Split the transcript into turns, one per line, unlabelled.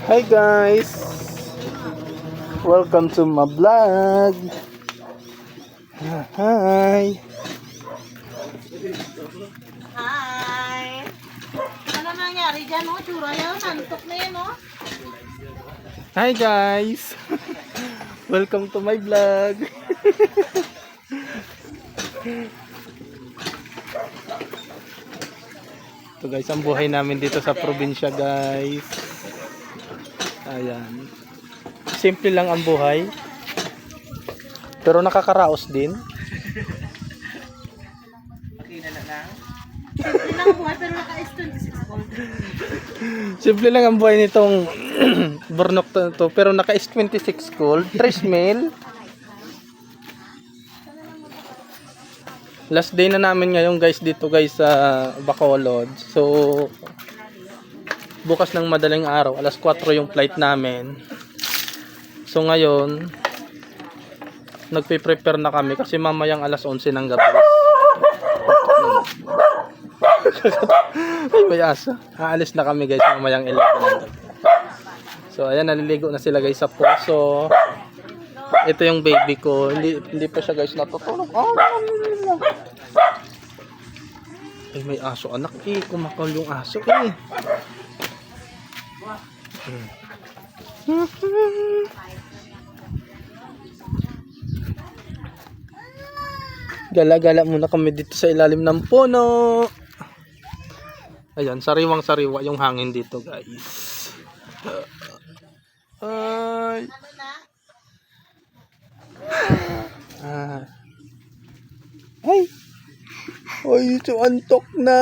Hi guys! Welcome to my vlog! Hi!
Hi! Ano nangyari dyan, no? Tsura yan, nantok na yan, no?
Hi guys! Welcome to my vlog! Ito guys, ang buhay namin dito sa probinsya guys. Ayan. Simple lang ang buhay. Pero nakakaraos din.
Simple lang buhay, pero naka-26 gold.
Simple lang ang buhay nitong burnok to, pero naka-26 gold. 3 mil. Last day na namin ngayon guys dito guys sa Bacolod. So bukas ng madaling araw, alas 4 yung flight namin. So ngayon nagpe-prepare na kami kasi mamayang alas 11 ng gabi. Ay, may asa. Aalis na kami guys mamayang 11 ng gabi. So ayan, naliligo na sila guys sa poso. Ito yung baby ko. Hindi pa siya guys natutulog. Ay, may aso anak eh. Kumakal yung aso eh. Gala-gala muna kami dito sa ilalim ng puno. Ayan, sariwang sariwa yung hangin dito guys. Ay. Ay. Ay, so antok na.